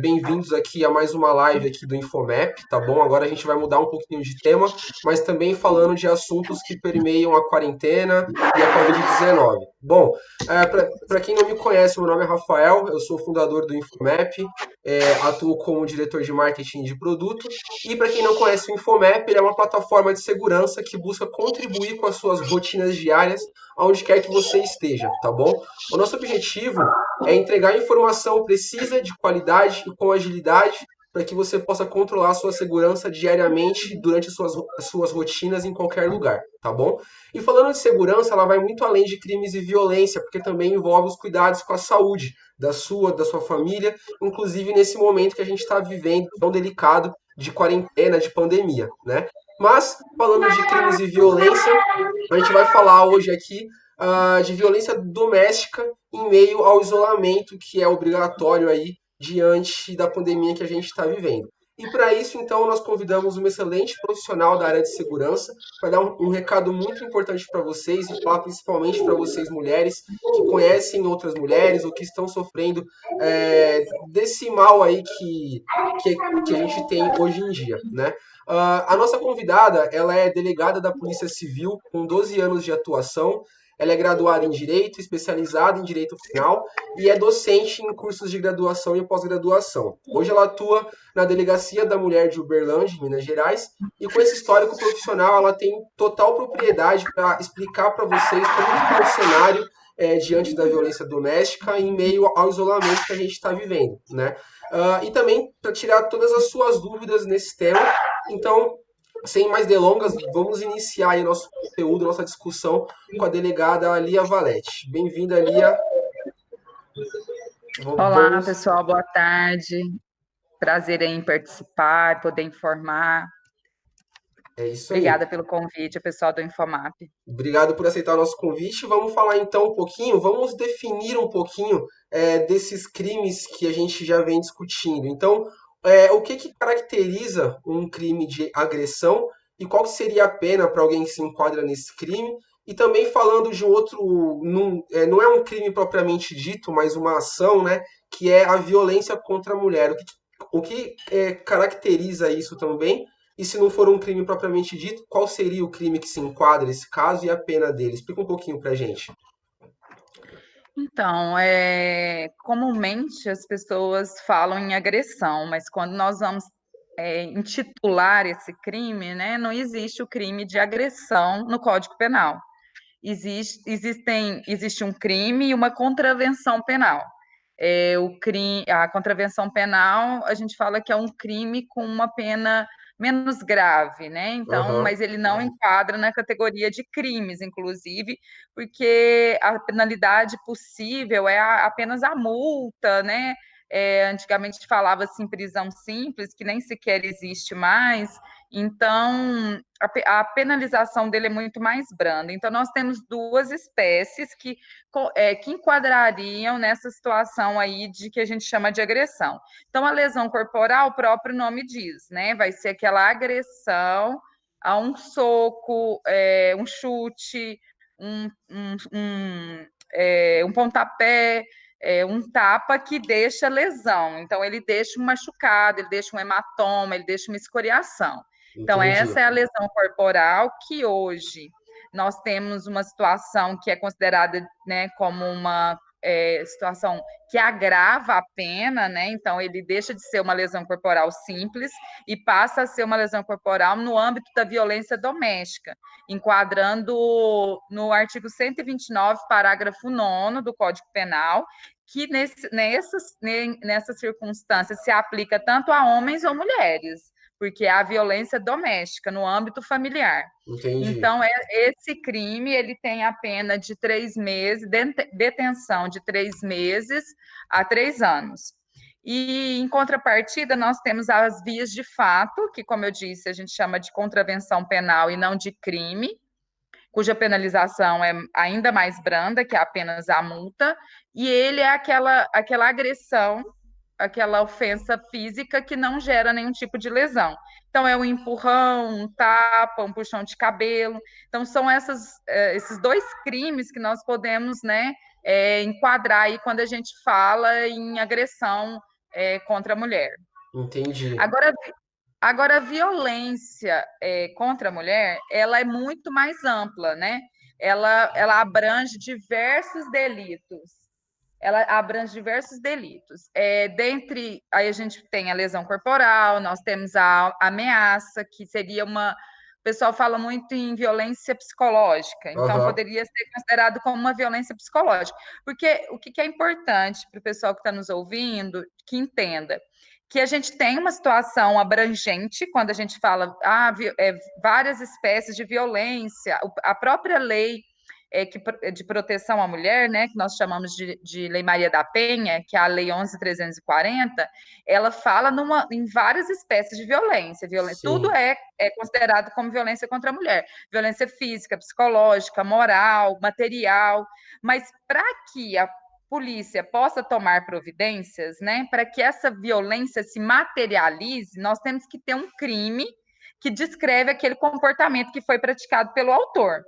Bem-vindos aqui a mais uma live aqui do Infomap, tá bom? Agora a gente vai mudar um pouquinho de tema, mas também falando de assuntos que permeiam a quarentena e a Covid-19. Bom, para quem não me conhece, meu nome é Rafael, eu sou fundador do Infomap, atuo como diretor de marketing de produto, e para quem não conhece o Infomap, ele é uma plataforma de segurança que busca contribuir com as suas rotinas diárias, aonde quer que você esteja, tá bom? O nosso objetivo é entregar informação precisa, de qualidade e com agilidade para que você possa controlar a sua segurança diariamente durante as suas rotinas em qualquer lugar, tá bom? E falando de segurança, ela vai muito além de crimes e violência, porque também envolve os cuidados com a saúde da sua família, inclusive nesse momento que a gente está vivendo tão delicado de quarentena, de pandemia, né? Mas, falando de crimes e violência, a gente vai falar hoje aqui de violência doméstica em meio ao isolamento que é obrigatório aí diante da pandemia que a gente está vivendo. E para isso, então, nós convidamos uma excelente profissional da área de segurança para dar um recado muito importante para vocês e falar principalmente para vocês mulheres que conhecem outras mulheres ou que estão sofrendo desse mal aí que a gente tem hoje em dia, né? A nossa convidada, ela é delegada da Polícia Civil com 12 anos de atuação. Ela é graduada em Direito, especializada em Direito Penal e é docente em cursos de graduação e pós-graduação. Hoje ela atua na Delegacia da Mulher de Uberlândia, em Minas Gerais, e com esse histórico profissional ela tem total propriedade para explicar para vocês como que está o cenário diante da violência doméstica em meio ao isolamento que a gente está vivendo, né? E também para tirar todas as suas dúvidas nesse tema. Então, sem mais delongas, vamos iniciar aí nosso conteúdo, nossa discussão com a delegada Lia Valete. Bem-vinda, Lia. Olá, Vamos. pessoal, boa tarde. Prazer em participar, poder informar. É isso aí. Obrigada pelo convite, pessoal do Infomap. Obrigado por aceitar o nosso convite. Vamos falar então um pouquinho, vamos definir um pouquinho desses crimes que a gente já vem discutindo. Então, o que caracteriza um crime de agressão e qual que seria a pena para alguém que se enquadra nesse crime? E também falando de um outro, não é um crime propriamente dito, mas uma ação, né, que é a violência contra a mulher. O que caracteriza isso também? E se não for um crime propriamente dito, qual seria o crime que se enquadra nesse caso e a pena dele? Explica um pouquinho pra gente. Então, comumente as pessoas falam em agressão, mas quando nós vamos intitular esse crime, né, não existe o crime de agressão no Código Penal. Existe um crime e uma contravenção penal. A contravenção penal, a gente fala que é um crime com uma pena menos grave, né? Então, Aham, mas ele não enquadra na categoria de crimes, inclusive, porque a penalidade possível é apenas a multa, né? Antigamente falava-se em prisão simples, que nem sequer existe mais. Então, a penalização dele é muito mais branda. Então, nós temos duas espécies que enquadrariam nessa situação aí de que a gente chama de agressão. Então, a lesão corporal, o próprio nome diz, né? Vai ser aquela agressão a um soco, um chute, um pontapé, um tapa que deixa lesão. Então, ele deixa um machucado, ele deixa um hematoma, ele deixa uma escoriação. Então, entendi. essa é a lesão corporal que hoje nós temos uma situação que é considerada, né, como uma situação que agrava a pena, né? Então, ele deixa de ser uma lesão corporal simples e passa a ser uma lesão corporal no âmbito da violência doméstica, enquadrando no artigo 129, parágrafo 9 do Código Penal, que nessas circunstâncias se aplica tanto a homens ou mulheres, porque é a violência doméstica no âmbito familiar. Entendi. Então, esse crime ele tem a pena de 3 meses, detenção de 3 meses a 3 anos. E, em contrapartida, nós temos as vias de fato, que, como eu disse, a gente chama de contravenção penal e não de crime, cuja penalização é ainda mais branda, que é apenas a multa, e ele é aquela agressão, aquela ofensa física que não gera nenhum tipo de lesão. Então, é um empurrão, um tapa, um puxão de cabelo. Então, são esses dois crimes que nós podemos, né, enquadrar aí quando a gente fala em agressão contra a mulher. Entendi. Agora, agora a violência contra a mulher, ela é muito mais ampla, né? Ela abrange diversos delitos. Ela abrange diversos delitos. Dentre, aí a gente tem a lesão corporal, nós temos a ameaça, que seria uma. O pessoal fala muito em violência psicológica, então Aham. poderia ser considerado como uma violência psicológica. Porque o que é importante para o pessoal que está nos ouvindo que entenda? Que a gente tem uma situação abrangente quando a gente fala várias espécies de violência, a própria lei de proteção à mulher, né, que nós chamamos de Lei Maria da Penha, que é a Lei 11.340, ela fala em várias espécies de violência. Tudo Sim. é considerado como violência contra a mulher. Violência física, psicológica, moral, material. Mas para que a polícia possa tomar providências, né, para que essa violência se materialize, nós temos que ter um crime que descreve aquele comportamento que foi praticado pelo autor.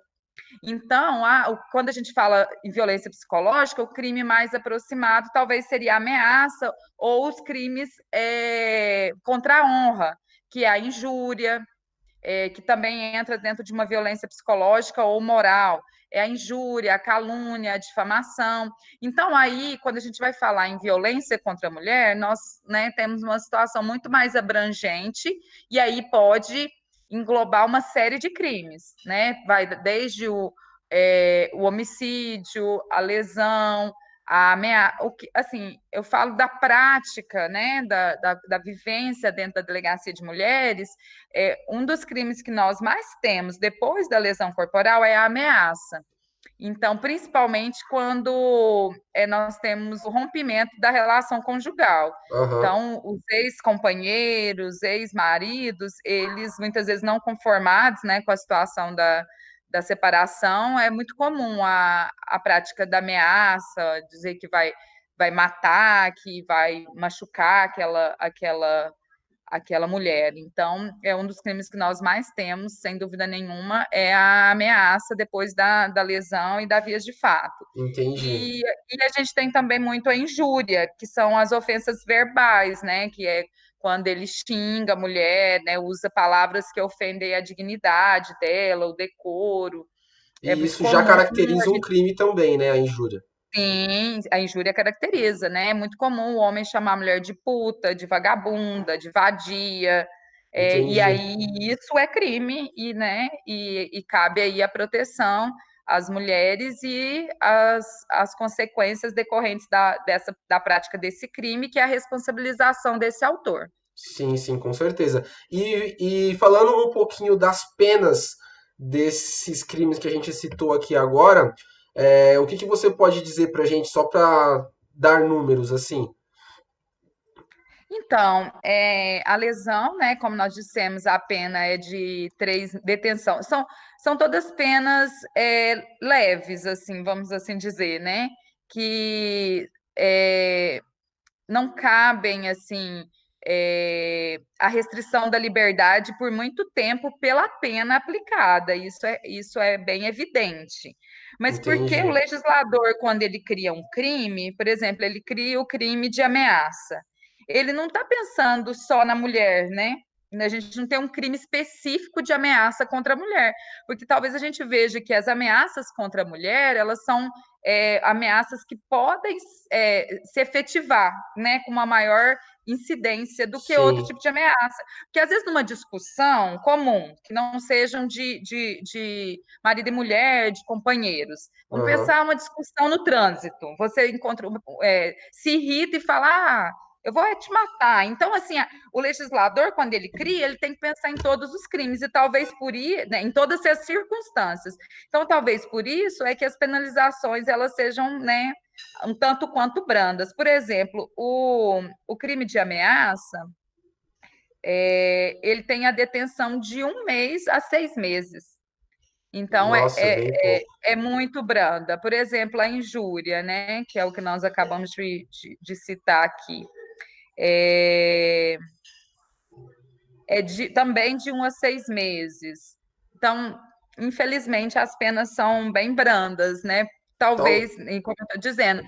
Então, quando a gente fala em violência psicológica, o crime mais aproximado talvez seria a ameaça ou os crimes contra a honra, que é a injúria, que também entra dentro de uma violência psicológica ou moral. É a injúria, a calúnia, a difamação. Então, aí, quando a gente vai falar em violência contra a mulher, nós, né, temos uma situação muito mais abrangente, e aí pode englobar uma série de crimes, né? Vai desde o homicídio, a lesão, a ameaça, assim, eu falo da prática, né, da vivência dentro da delegacia de mulheres. Um dos crimes que nós mais temos depois da lesão corporal é a ameaça. Então, principalmente quando nós temos o rompimento da relação conjugal. Aham. Então, os ex-companheiros, ex-maridos, eles muitas vezes não conformados, né, com a situação da separação, é muito comum a prática da ameaça, dizer que vai matar, que vai machucar aquela mulher. Então, é um dos crimes que nós mais temos, sem dúvida nenhuma, é a ameaça depois da lesão e da vias de fato. Entendi. E a gente tem também muito a injúria, que são as ofensas verbais, né? Que é quando ele xinga a mulher, né? Usa palavras que ofendem a dignidade dela, o decoro. É E muito isso já comum. caracteriza um crime também, né? A injúria. Sim, a injúria caracteriza, né? É muito comum o homem chamar a mulher de puta, de vagabunda, de vadia, e Entendi. aí isso é crime, e cabe aí a proteção às mulheres e as consequências decorrentes da prática desse crime, que é a responsabilização desse autor. Sim, sim, com certeza. E falando um pouquinho das penas desses crimes que a gente citou aqui agora, o que que você pode dizer pra gente, só para dar números assim? Então, a lesão, né, como nós dissemos, a pena é de 3 detenção. São todas penas leves, assim, vamos assim dizer, né? Que não cabem, assim, a restrição da liberdade por muito tempo pela pena aplicada. Isso é bem evidente. Mas por que o Entendi. legislador, quando ele cria um crime, por exemplo, ele cria o crime de ameaça? Ele não está pensando só na mulher, né? A gente não tem um crime específico de ameaça contra a mulher, porque talvez a gente veja que as ameaças contra a mulher, elas são ameaças que podem se efetivar, né, com uma maior incidência do que outro Sim. tipo de ameaça. Porque às vezes numa discussão comum, que não sejam de marido e mulher, de companheiros, vamos Aham. pensar uma discussão no trânsito. Você encontra, se irrita e fala, eu vou te matar. Então, assim, o legislador, quando ele cria, ele tem que pensar em todos os crimes, e talvez por isso, né, em todas as circunstâncias. Então, talvez por isso é que as penalizações elas sejam, né, um tanto quanto brandas. Por exemplo, o crime de ameaça, ele tem a detenção de 1 mês a 6 meses. Então, Nossa, bem pouco. é muito branda. Por exemplo, a injúria, né, que é o que nós acabamos de citar aqui. É, também de 1 a 6 meses. Então, infelizmente, as penas são bem brandas, né? Tal, Talvez, como eu estou dizendo,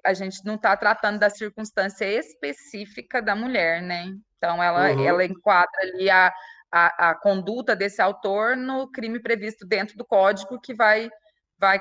a gente não está tratando da circunstância específica da mulher, né? Então, ela Uhum, enquadra ali a conduta desse autor no crime previsto dentro do código que vai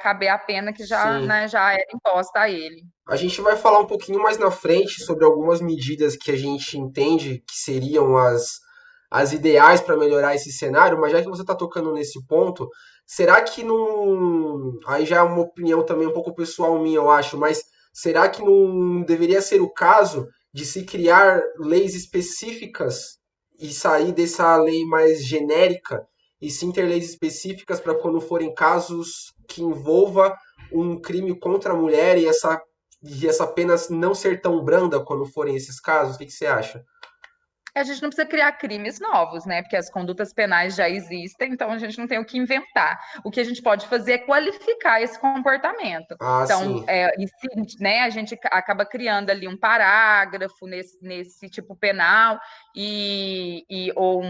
caber a pena que já, sim. né, já era imposta a ele. A gente vai falar um pouquinho mais na frente sobre algumas medidas que a gente entende que seriam as ideais para melhorar esse cenário, mas já que você está tocando nesse ponto, será que não. Aí já é uma opinião também um pouco pessoal minha, eu acho, mas será que não deveria ser o caso de se criar leis específicas e sair dessa lei mais genérica e sim ter leis específicas para quando forem casos que envolva um crime contra a mulher e essa pena não ser tão branda quando forem esses casos? O que você acha? A gente não precisa criar crimes novos, né? Porque as condutas penais já existem, então a gente não tem o que inventar. O que a gente pode fazer é qualificar esse comportamento. Ah, Então, sim. né, a gente acaba criando ali um parágrafo nesse tipo penal ou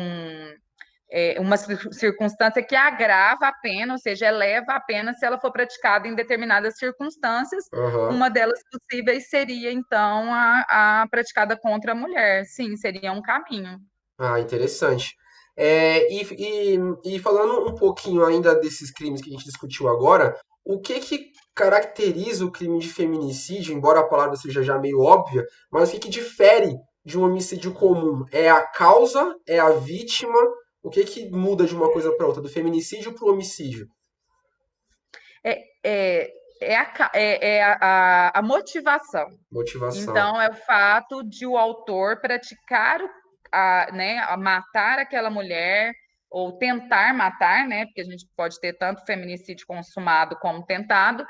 uma circunstância que agrava a pena, ou seja, eleva a pena se ela for praticada em determinadas circunstâncias. Aham. Uma delas possíveis seria, então, a praticada contra a mulher. Sim, seria um caminho. Ah, interessante. E falando um pouquinho ainda desses crimes que a gente discutiu agora, o que caracteriza o crime de feminicídio, embora a palavra seja já meio óbvia, mas o que difere de um homicídio comum? É a causa? É a vítima? O que muda de uma coisa para outra, do feminicídio para o homicídio? É, é, a motivação. Motivação. Então, é o fato de o autor praticar, né, a matar aquela mulher, ou tentar matar, né, porque a gente pode ter tanto feminicídio consumado como tentado,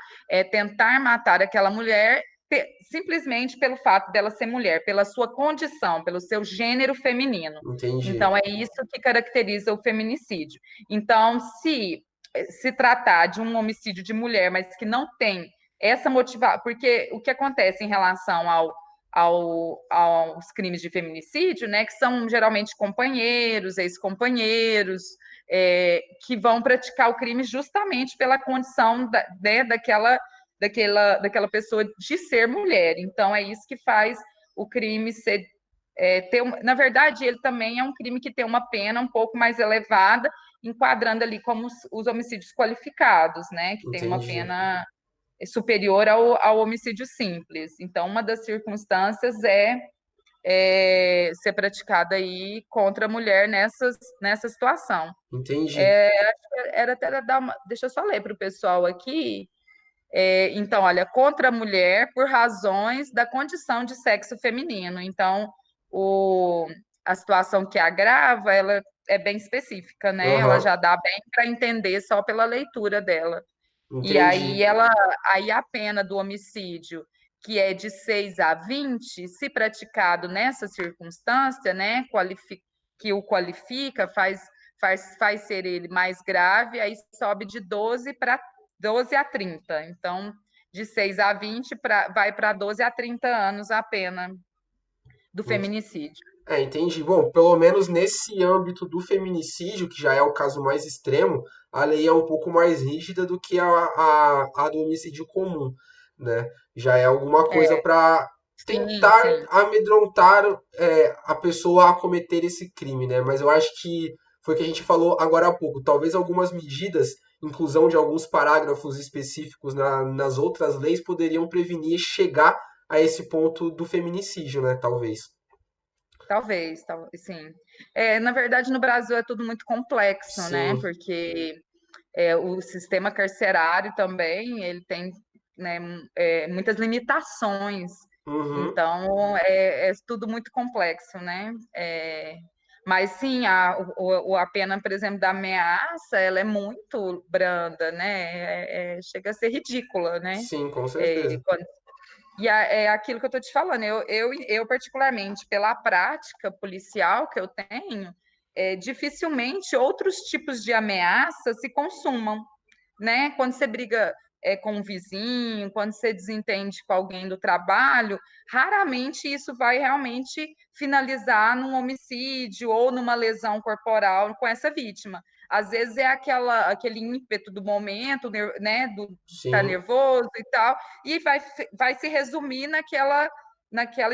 tentar matar aquela mulher simplesmente pelo fato dela ser mulher, pela sua condição, pelo seu gênero feminino. Entendi. Então, é isso que caracteriza o feminicídio. Então, se tratar de um homicídio de mulher, mas que não tem essa motivação, porque o que acontece em relação aos crimes de feminicídio, né, que são geralmente companheiros, ex-companheiros, que vão praticar o crime justamente pela condição né, daquela pessoa de ser mulher. Então, é isso que faz o crime ser. Na verdade, ele também é um crime que tem uma pena um pouco mais elevada, enquadrando ali como os homicídios qualificados, né, que tem uma Entendi. pena superior ao homicídio simples. Então, uma das circunstâncias ser praticada aí contra a mulher nessa situação. Entendi. Era até dar uma. Deixa eu só ler para o pessoal aqui. Então, olha, contra a mulher por razões da condição de sexo feminino. Então, o, a situação que agrava, ela é bem específica, né? Ela Aham. já dá bem para entender só pela leitura dela. E Entendi. aí a pena do homicídio, que é de 6 a 20, se praticado nessa circunstância, né, que o qualifica, faz ser ele mais grave, aí sobe de 12 a 30. Então, de 6 a 20 vai para 12 a 30 anos a pena do feminicídio. Entendi. Bom, pelo menos nesse âmbito do feminicídio, que já é o caso mais extremo, a lei é um pouco mais rígida do que a do homicídio comum, né? Já é alguma coisa É, para sim, tentar sim. amedrontar a pessoa a cometer esse crime, né? Mas eu acho que foi o que a gente falou agora há pouco. Talvez algumas medidas, inclusão de alguns parágrafos específicos nas outras leis, poderiam prevenir chegar a esse ponto do feminicídio, né? Talvez. Talvez, sim. Na verdade, no Brasil é tudo muito complexo, né? Sim. Porque o sistema carcerário também ele tem, né, muitas limitações. Uhum. Então, é tudo muito complexo, né? Mas sim, a pena, por exemplo, da ameaça, ela é muito branda, né? Chega a ser ridícula, né? Sim, com É, certeza. é aquilo que eu estou te falando. Eu, particularmente, pela prática policial que eu tenho, dificilmente outros tipos de ameaça se consumam, né? Quando você briga com um vizinho, quando você desentende com alguém do trabalho, raramente isso vai realmente finalizar num homicídio ou numa lesão corporal com essa vítima. às vezes é aquele ímpeto do momento, né, do tá Sim. nervoso e tal, e vai se resumir naquela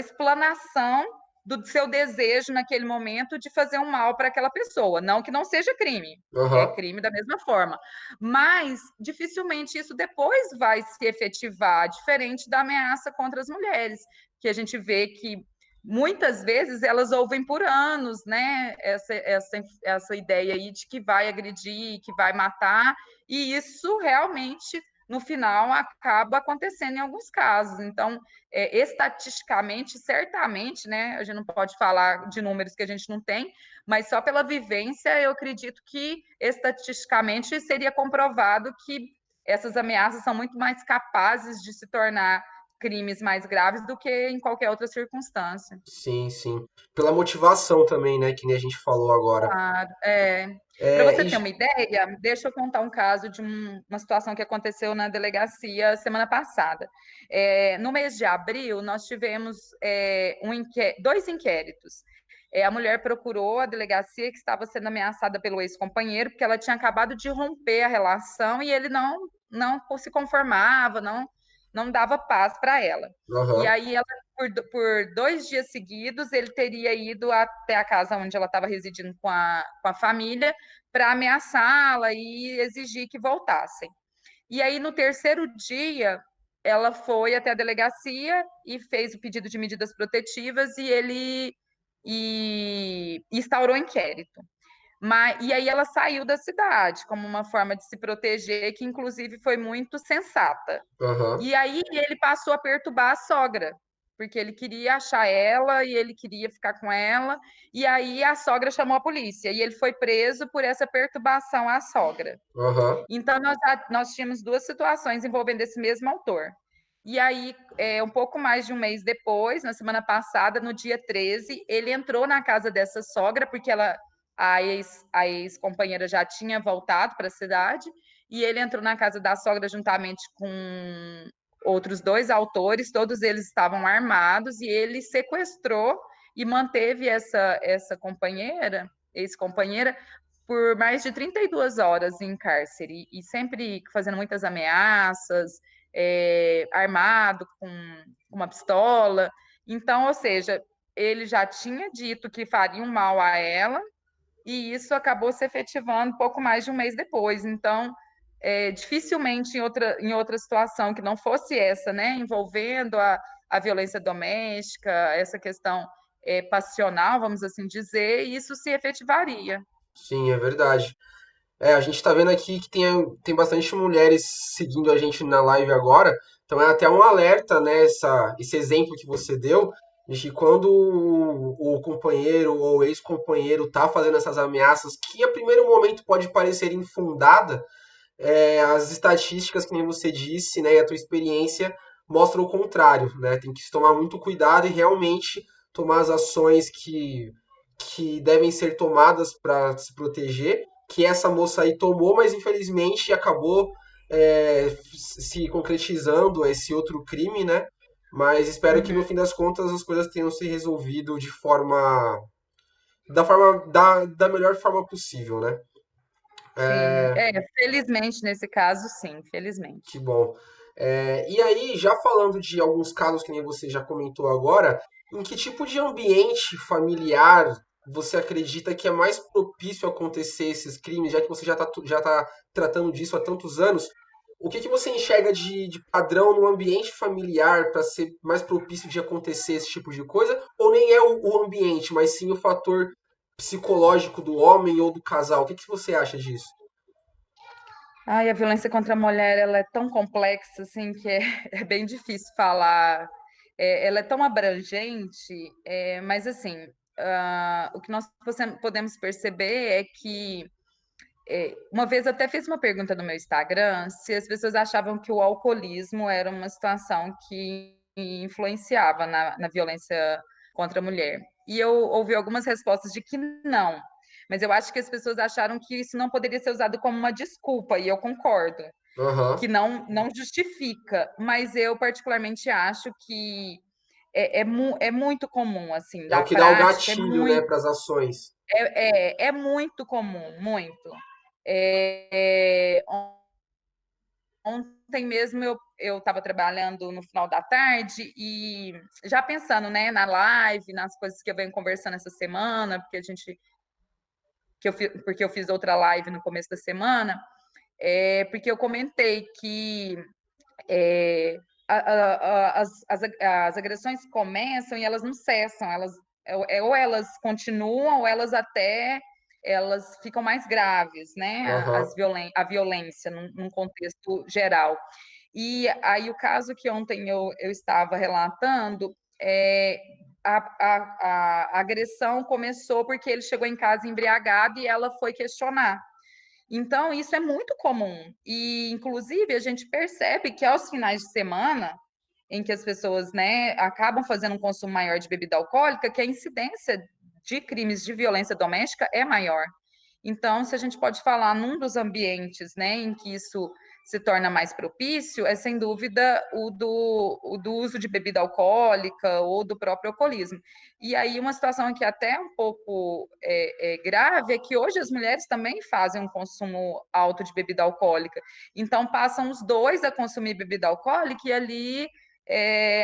explanação do seu desejo naquele momento de fazer um mal para aquela pessoa. Não que não seja crime, é Aham. crime da mesma forma, mas dificilmente isso depois vai se efetivar, diferente da ameaça contra as mulheres, que a gente vê que muitas vezes elas ouvem por anos, né, essa ideia aí de que vai agredir, que vai matar, e isso realmente no final acaba acontecendo em alguns casos. Então, estatisticamente, certamente, né, a gente não pode falar de números que a gente não tem, mas só pela vivência eu acredito que estatisticamente seria comprovado que essas ameaças são muito mais capazes de se tornar crimes mais graves do que em qualquer outra circunstância. Sim, sim. Pela motivação também, né? Que nem a gente falou agora. Claro, é. Para É, você ter uma e, ideia, deixa eu contar um caso de uma situação que aconteceu na delegacia semana passada. No mês de abril, nós tivemos dois inquéritos. A mulher procurou a delegacia que estava sendo ameaçada pelo ex-companheiro, porque ela tinha acabado de romper a relação e ele não se conformava, não dava paz para ela. E aham, aí ela por 2 dias seguidos, ele teria ido até a casa onde ela estava residindo com a família para ameaçá-la e exigir que voltassem. E aí, no terceiro dia, ela foi até a delegacia e fez o pedido de medidas protetivas e ele instaurou inquérito. E aí ela saiu da cidade como uma forma de se proteger, que inclusive foi muito sensata. aham, E aí ele passou a perturbar a sogra, porque ele queria achar ela e ele queria ficar com ela. E aí a sogra chamou a polícia e ele foi preso por essa perturbação à sogra. aham, Então nós tínhamos duas situações envolvendo esse mesmo autor. E aí, um pouco mais de um mês depois, na semana passada, no dia 13, ele entrou na casa dessa sogra, porque a ex-companheira já tinha voltado para a cidade, e ele entrou na casa da sogra juntamente com outros dois autores, todos eles estavam armados, e ele sequestrou e manteve essa companheira, ex-companheira, por mais de 32 horas em cárcere, e sempre fazendo muitas ameaças, armado com uma pistola. Então, ou seja, ele já tinha dito que faria um mal a ela, e isso acabou se efetivando pouco mais de um mês depois. Então, dificilmente em outra situação que não fosse essa, né, envolvendo a violência doméstica, essa questão passional, vamos assim dizer, isso se efetivaria. sim, é verdade. É, a gente tá vendo aqui que tem bastante mulheres seguindo a gente na live agora, então é até um alerta, né, esse exemplo que você deu, de que quando o companheiro ou ex-companheiro tá fazendo essas ameaças, que a primeiro momento pode parecer infundada, as estatísticas, que nem você disse, né, e a tua experiência mostram o contrário, né? Tem que se tomar muito cuidado e realmente tomar as ações que devem ser tomadas para se proteger, que essa moça aí tomou, mas infelizmente acabou se concretizando esse outro crime, né? Mas espero que no Uhum. fim das contas as coisas tenham se resolvido da melhor forma possível, né? Sim, felizmente nesse caso, sim, felizmente. Que bom. E aí, já falando de alguns casos que nem você já comentou agora, em que tipo de ambiente familiar você acredita que é mais propício a acontecer esses crimes, já que você já tá tratando disso há tantos anos? O que você enxerga de padrão no ambiente familiar para ser mais propício de acontecer esse tipo de coisa? Ou nem é o ambiente, mas sim o fator psicológico do homem ou do casal? O que você acha disso? Ai, a violência contra a mulher, ela é tão complexa, assim, que é bem difícil falar. Ela é tão abrangente, mas, assim, o que nós podemos perceber é que, uma vez eu até fiz uma pergunta no meu Instagram se as pessoas achavam que o alcoolismo era uma situação que influenciava na violência contra a mulher. E eu ouvi algumas respostas de que não. Mas eu acho que as pessoas acharam que isso não poderia ser usado como uma desculpa, e eu concordo, que Aham. não justifica, mas eu particularmente acho que é muito comum, assim, É o da que dá o prática, gatilho, né, para as ações. é muito comum, muito. É, ontem mesmo eu estava trabalhando no final da tarde e já pensando, né, na live, nas coisas que eu venho conversando essa semana, porque eu fiz outra live no começo da semana, porque eu comentei que é, as agressões começam e elas não cessam, ou elas continuam ou elas ficam mais graves, né? Aham, A violência num contexto geral. E aí o caso que ontem eu estava relatando a agressão começou porque ele chegou em casa embriagado e ela foi questionar. Então, isso é muito comum. E, inclusive, a gente percebe que aos finais de semana, em que as pessoas, né, acabam fazendo um consumo maior de bebida alcoólica, que a incidência de crimes de violência doméstica é maior. Então, se a gente pode falar num dos ambientes, né, em que isso se torna mais propício, é sem dúvida o do uso de bebida alcoólica ou do próprio alcoolismo. E aí, uma situação que até um pouco grave é que hoje as mulheres também fazem um consumo alto de bebida alcoólica. Então, passam os dois a consumir bebida alcoólica e ali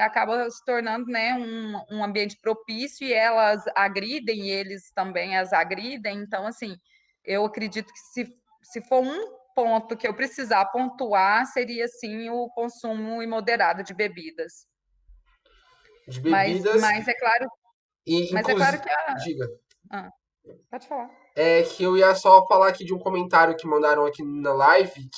acaba se tornando, né, um ambiente propício e elas agridem e eles também as agridem. Então, assim, eu acredito que se for um ponto que eu precisar pontuar, seria sim o consumo imoderado de bebidas. de Mas, bebidas mas é claro, e, mas é claro inclusive, que a. diga. Ah, pode falar. É que eu ia só falar aqui de um comentário que mandaram aqui na live,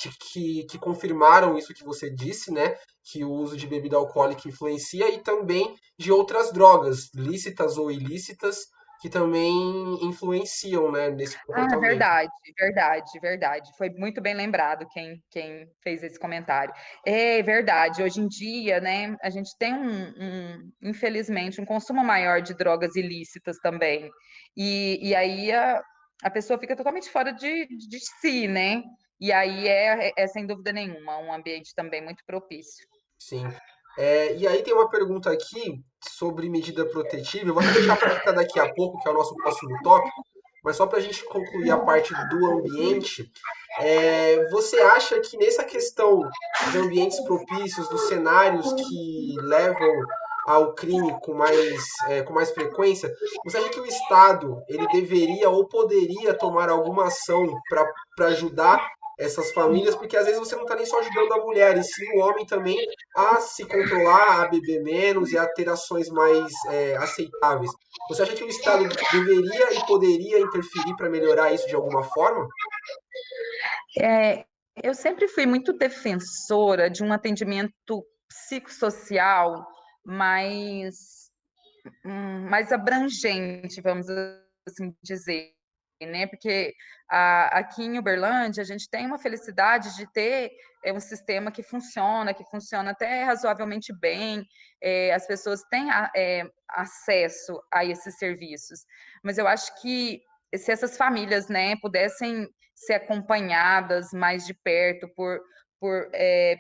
que confirmaram isso que você disse, né? Que o uso de bebida alcoólica influencia, e também de outras drogas, lícitas ou ilícitas, que também influenciam, né, nesse Ah, comportamento. verdade, verdade, verdade. Foi muito bem lembrado quem fez esse comentário. É verdade. Hoje em dia, né, a gente tem infelizmente, um consumo maior de drogas ilícitas também. E aí a pessoa fica totalmente fora de si, né? E aí sem dúvida nenhuma, um ambiente também muito propício. Sim. E aí tem uma pergunta aqui sobre medida protetiva. Eu vou até deixar para daqui a pouco, que é o nosso próximo tópico, mas só para a gente concluir a parte do ambiente, você acha que nessa questão dos ambientes propícios, dos cenários que levam ao crime com mais frequência, você acha que o Estado ele deveria ou poderia tomar alguma ação para ajudar essas famílias? Porque às vezes você não está nem só ajudando a mulher, e sim o homem também a se controlar, a beber menos e a ter ações mais aceitáveis. Você acha que o Estado deveria e poderia interferir para melhorar isso de alguma forma? É, eu sempre fui muito defensora de um atendimento psicossocial mais mais abrangente, vamos assim dizer, né? Porque aqui em Uberlândia a gente tem uma felicidade de ter um sistema que funciona até razoavelmente bem, as pessoas têm acesso a esses serviços. Mas eu acho que se essas famílias, né, pudessem ser acompanhadas mais de perto por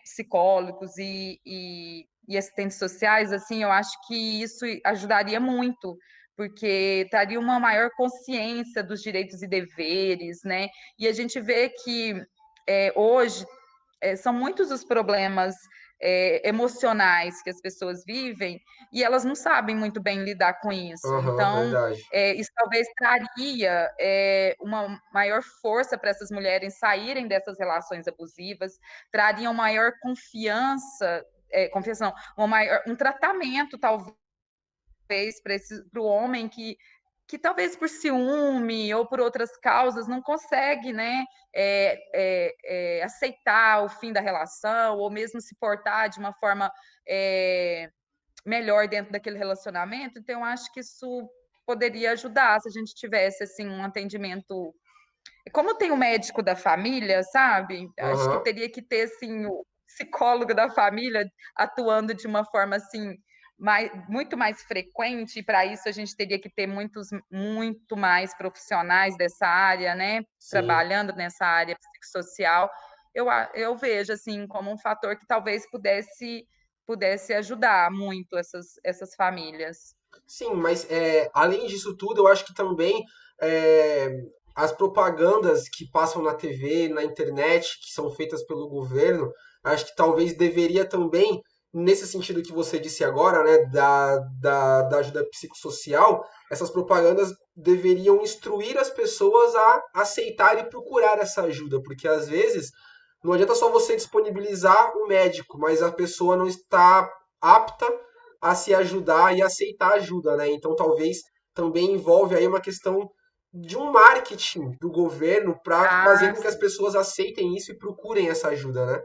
psicólogos e assistentes sociais, assim, eu acho que isso ajudaria muito, porque traria uma maior consciência dos direitos e deveres, né? E a gente vê que hoje são muitos os problemas emocionais que as pessoas vivem e elas não sabem muito bem lidar com isso. Aham, Então, verdade. isso talvez traria uma maior força para essas mulheres saírem dessas relações abusivas, traria uma maior confiança, confiança não, um tratamento, talvez, para o homem que talvez por ciúme ou por outras causas não consegue, né, aceitar o fim da relação ou mesmo se portar de uma forma melhor dentro daquele relacionamento. Então, eu acho que isso poderia ajudar se a gente tivesse assim um atendimento. Como tem o médico da família, sabe? Acho que Aham. teria que ter assim o psicólogo da família atuando de uma forma assim muito mais frequente, e para isso a gente teria que ter muito mais profissionais dessa área, né? Sim. Trabalhando nessa área psicossocial. Eu vejo assim como um fator que talvez pudesse ajudar muito essas famílias. Sim, mas além disso tudo, eu acho que também é, as propagandas que passam na TV, na internet, que são feitas pelo governo, acho que talvez deveria também, nesse sentido que você disse agora, né, da ajuda psicossocial, essas propagandas deveriam instruir as pessoas a aceitar e procurar essa ajuda, porque às vezes não adianta só você disponibilizar o médico, mas a pessoa não está apta a se ajudar e aceitar ajuda, né? Então talvez também envolve aí uma questão de um marketing do governo para fazer Ah, com que as pessoas aceitem isso e procurem essa ajuda, né?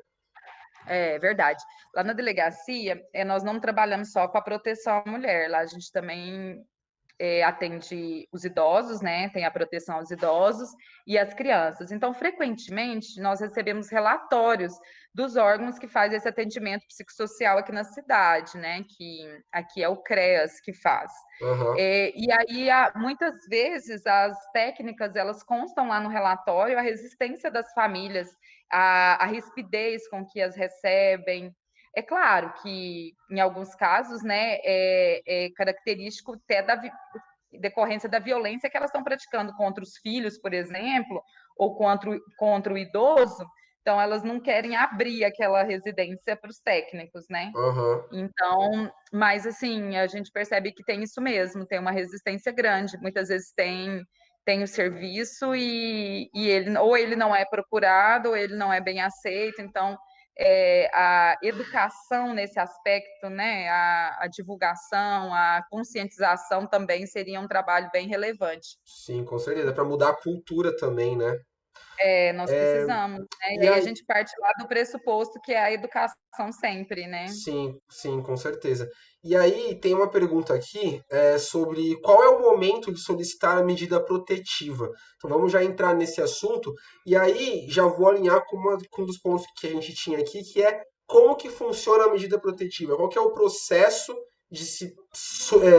é verdade. Lá na delegacia, nós não trabalhamos só com a proteção à mulher, lá a gente também atende os idosos, né? Tem a proteção aos idosos e às crianças. Então, frequentemente, nós recebemos relatórios dos órgãos que fazem esse atendimento psicossocial aqui na cidade, né? Que aqui é o CREAS que faz. Aham, E aí, muitas vezes, as técnicas elas constam lá no relatório a resistência das famílias, a rispidez com que as recebem. É claro que, em alguns casos, né, é característico até da decorrência da violência que elas estão praticando contra os filhos, por exemplo, ou contra o idoso. Então, elas não querem abrir aquela residência para os técnicos, né? aham. Então, mas assim, a gente percebe que tem isso mesmo, tem uma resistência grande. Muitas vezes tem o serviço e ele ou ele não é procurado, ou ele não é bem aceito. Então, a educação nesse aspecto, né, a divulgação, a conscientização também seria um trabalho bem relevante. Sim, com certeza. Para mudar a cultura também, né? Nós precisamos, né? E E aí a aí, gente parte lá do pressuposto que é a educação sempre, né? sim, sim, com certeza. E aí tem uma pergunta aqui sobre qual é o momento de solicitar a medida protetiva. Então vamos já entrar nesse assunto e aí já vou alinhar com um dos pontos que a gente tinha aqui, que é como que funciona a medida protetiva. Qual que é o processo de se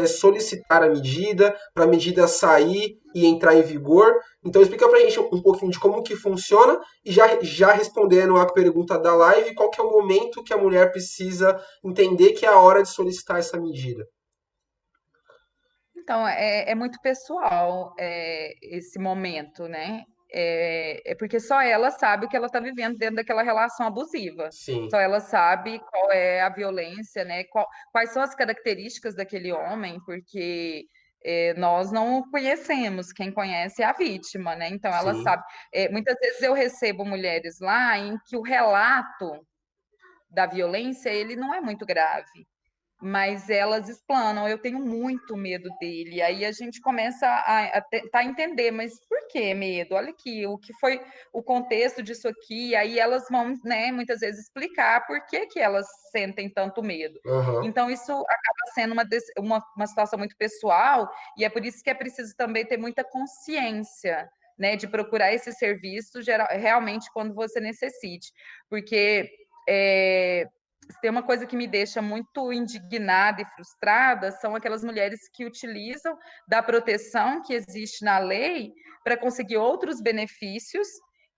solicitar a medida, para a medida sair e entrar em vigor. Então explica para a gente um pouquinho de como que funciona e já respondendo a pergunta da live, qual que é o momento que a mulher precisa entender que é a hora de solicitar essa medida? Então, é muito pessoal esse momento, né? É porque só ela sabe o que ela está vivendo dentro daquela relação abusiva. Sim, Só ela sabe qual é a violência, né? Quais são as características daquele homem, porque nós não o conhecemos. Quem conhece é a vítima, né? Então, ela sim. sabe. Muitas vezes eu recebo mulheres lá em que o relato da violência ele não é muito grave, mas elas explanam, eu tenho muito medo dele. Aí a gente começa a tentar entender, mas por que medo? Olha aqui, o que foi o contexto disso aqui, aí elas vão, né, muitas vezes explicar por que, que elas sentem tanto medo. Aham. Então, isso acaba sendo uma situação muito pessoal, e é por isso que é preciso também ter muita consciência, né, de procurar esse serviço realmente quando você necessite, porque se tem uma coisa que me deixa muito indignada e frustrada, são aquelas mulheres que utilizam da proteção que existe na lei para conseguir outros benefícios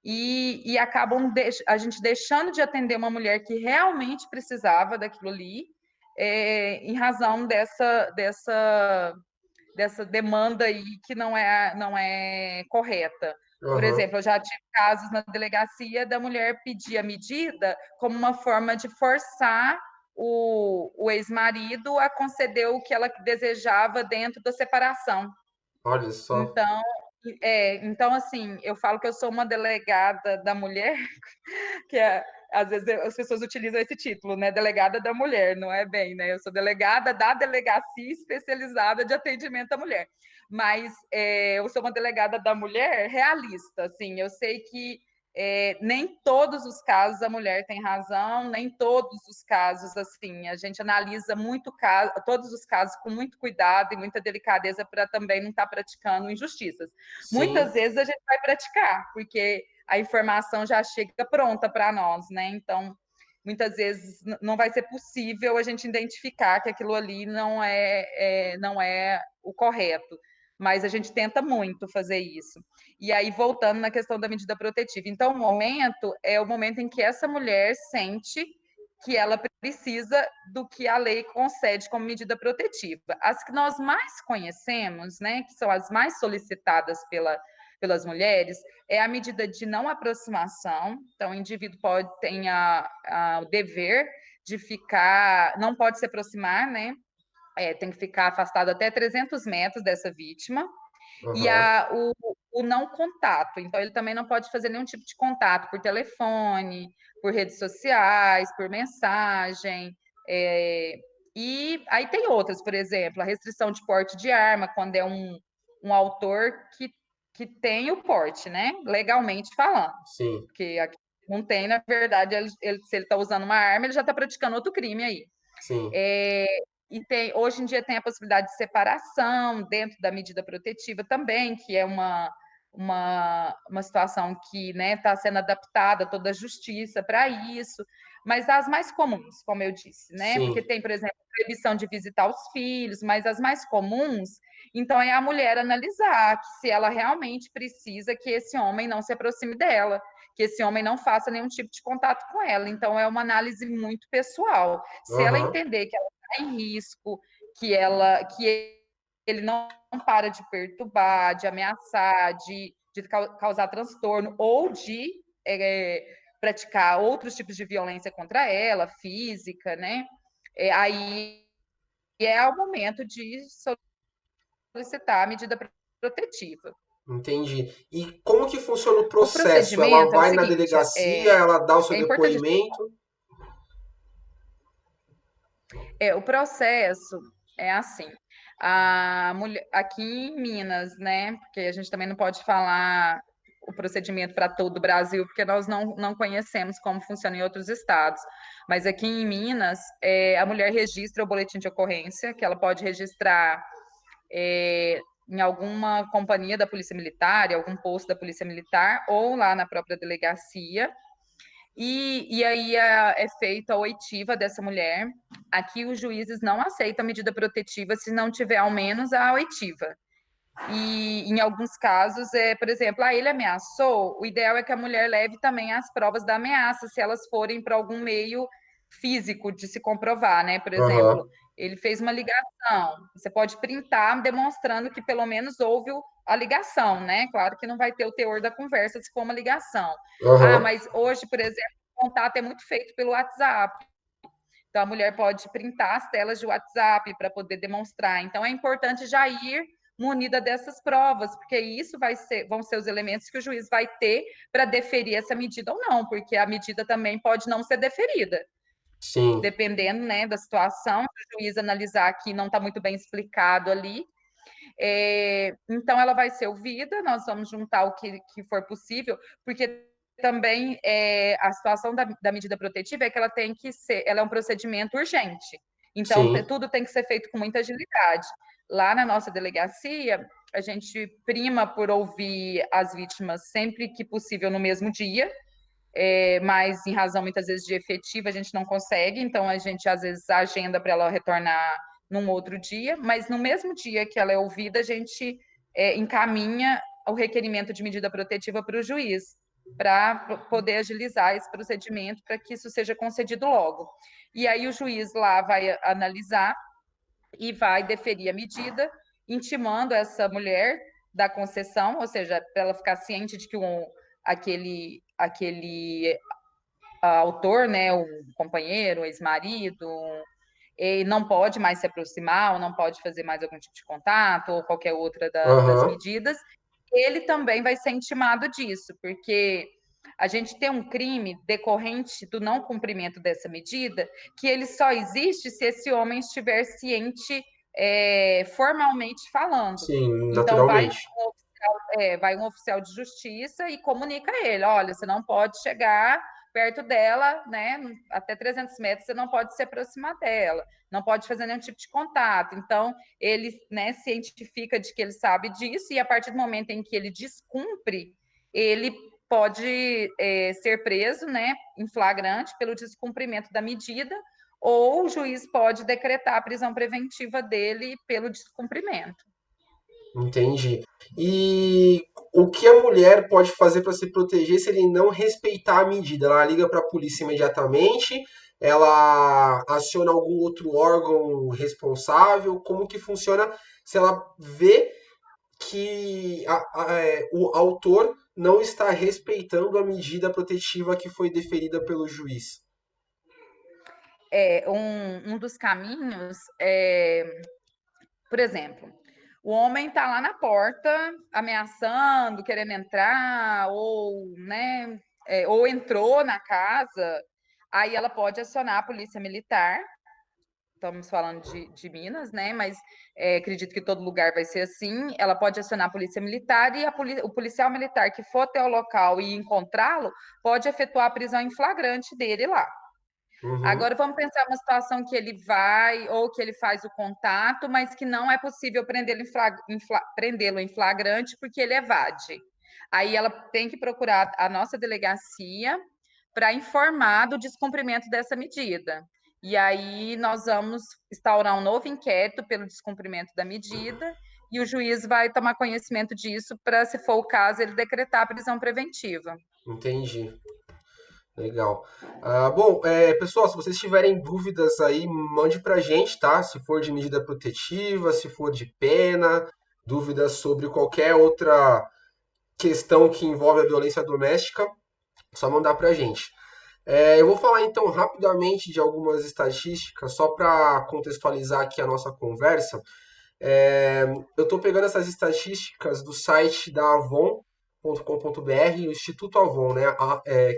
e acabam a gente deixando de atender uma mulher que realmente precisava daquilo ali, em razão dessa demanda aí que não é correta. Por Aham. exemplo, eu já tive casos na delegacia da mulher pedir a medida como uma forma de forçar o ex-marido a conceder o que ela desejava dentro da separação. Olha só. Então, então, assim, eu falo que eu sou uma delegada da mulher, que às vezes as pessoas utilizam esse título, né? Delegada da mulher, não é bem, né? Eu sou delegada da delegacia especializada de atendimento à mulher. Mas eu sou uma delegada da mulher realista, assim, eu sei que nem todos os casos a mulher tem razão, nem todos os casos, assim, a gente analisa todos os casos com muito cuidado e muita delicadeza para também não estar praticando injustiças. Muitas Sim, vezes a gente vai praticar, porque a informação já chega pronta para nós, né? Então, muitas vezes não vai ser possível a gente identificar que aquilo ali não é o correto, mas a gente tenta muito fazer isso. E aí, voltando na questão da medida protetiva. Então, o momento é o momento em que essa mulher sente que ela precisa do que a lei concede como medida protetiva. As que nós mais conhecemos, né, que são as mais solicitadas pelas mulheres é a medida de não aproximação. Então, o indivíduo tem o dever de ficar, não pode se aproximar, né? Tem que ficar afastado até 300 metros dessa vítima. E Aham. o não contato. Então, ele também não pode fazer nenhum tipo de contato por telefone, por redes sociais, por mensagem. É, e aí tem outras, por exemplo, a restrição de porte de arma, quando é um autor que tem o porte, né? Legalmente falando. Sim, Porque aqui não tem, na verdade, se ele está usando uma arma, ele já está praticando outro crime aí. sim, É, e hoje em dia tem a possibilidade de separação dentro da medida protetiva também, que é uma situação que está sendo adaptada toda a justiça para isso, mas as mais comuns, como eu disse, né? Porque sim. tem, por exemplo, proibição de visitar os filhos, mas as mais comuns, então é a mulher analisar que se ela realmente precisa que esse homem não se aproxime dela, que esse homem não faça nenhum tipo de contato com ela. Então é uma análise muito pessoal. Se ela Aham. entender que ela está em risco, que ele não para de perturbar, de ameaçar, de causar transtorno ou de praticar outros tipos de violência contra ela, física, né? Aí é o momento de solicitar a medida protetiva. Entendi. E como que funciona o O processo? Ela procedimento é o vai na seguinte: delegacia, ela dá o seu é importante. depoimento? O processo é assim. A mulher, aqui em Minas, né? Porque a gente também não pode falar o procedimento para todo o Brasil, porque nós não conhecemos como funciona em outros estados. Mas aqui em Minas, a mulher registra o boletim de ocorrência, que ela pode registrar em alguma companhia da Polícia Militar, em algum posto da Polícia Militar, ou lá na própria delegacia. E aí é feita a oitiva dessa mulher. Aqui os juízes não aceitam a medida protetiva se não tiver ao menos a oitiva. E em alguns casos, por exemplo, ele ameaçou, o ideal é que a mulher leve também as provas da ameaça, se elas forem para algum meio físico de se comprovar, né? Por exemplo, Aham, ele fez uma ligação, você pode printar demonstrando que pelo menos houve a ligação, né? Claro que não vai ter o teor da conversa se for uma ligação. Ah, aham. mas hoje, por exemplo, o contato é muito feito pelo WhatsApp. Então, a mulher pode printar as telas de WhatsApp para poder demonstrar. Então, é importante já ir munida dessas provas, porque isso vão ser os elementos que o juiz vai ter para deferir essa medida ou não, porque a medida também pode não ser deferida, Sim, dependendo, né, da situação, se o juiz analisar que não está muito bem explicado ali. Então, ela vai ser ouvida, nós vamos juntar o que for possível, porque também a situação da medida protetiva é que ela tem que ser, ela é um procedimento urgente. Então, sim, tudo tem que ser feito com muita agilidade. Lá na nossa delegacia, a gente prima por ouvir as vítimas sempre que possível no mesmo dia, mas em razão muitas vezes de efetiva a gente não consegue, então a gente às vezes agenda para ela retornar num outro dia, mas no mesmo dia que ela é ouvida, a gente encaminha o requerimento de medida protetiva para o juiz, para poder agilizar esse procedimento, para que isso seja concedido logo. E aí o juiz lá vai analisar e vai deferir a medida, intimando essa mulher da concessão, ou seja, para ela ficar ciente de que aquele autor, né, o companheiro, o ex-marido, ele não pode mais se aproximar, ou não pode fazer mais algum tipo de contato, ou qualquer outra das aham, medidas, ele também vai ser intimado disso, porque a gente tem um crime decorrente do não cumprimento dessa medida, que ele só existe se esse homem estiver ciente formalmente falando. sim, Então, naturalmente. vai um oficial de justiça e comunica a ele, olha, você não pode chegar perto dela, né, até 300 metros, você não pode se aproximar dela, não pode fazer nenhum tipo de contato. Então, ele, né, cientifica de que ele sabe disso e a partir do momento em que ele descumpre, ele pode ser preso, né, em flagrante pelo descumprimento da medida, ou o juiz pode decretar a prisão preventiva dele pelo descumprimento. Entendi. E o que a mulher pode fazer para se proteger se ele não respeitar a medida? Ela liga para a polícia imediatamente? Ela aciona algum outro órgão responsável? Como que funciona se ela vê que o autor não está respeitando a medida protetiva que foi deferida pelo juiz? Um dos caminhos por exemplo, o homem está lá na porta ameaçando, querendo entrar, ou entrou na casa, aí ela pode acionar a polícia militar. Estamos falando de Minas, né? Mas acredito que todo lugar vai ser assim. Ela pode acionar a polícia militar e o policial militar que for até o local e encontrá-lo pode efetuar a prisão em flagrante dele lá. Uhum, Agora vamos pensar uma situação que ele vai ou que ele faz o contato, mas que não é possível prendê-lo em flagrante porque ele evade. Aí ela tem que procurar a nossa delegacia para informar do descumprimento dessa medida. E aí nós vamos instaurar um novo inquérito pelo descumprimento da medida e o juiz vai tomar conhecimento disso para, se for o caso, ele decretar a prisão preventiva. entendi. Legal. Bom, pessoal, se vocês tiverem dúvidas aí, mande pra gente, tá? Se for de medida protetiva, se for de pena, dúvidas sobre qualquer outra questão que envolve a violência doméstica, só mandar pra gente. Eu vou falar então rapidamente de algumas estatísticas, só para contextualizar aqui a nossa conversa. Eu estou pegando essas estatísticas do site da Avon.com.br, o Instituto Avon, né?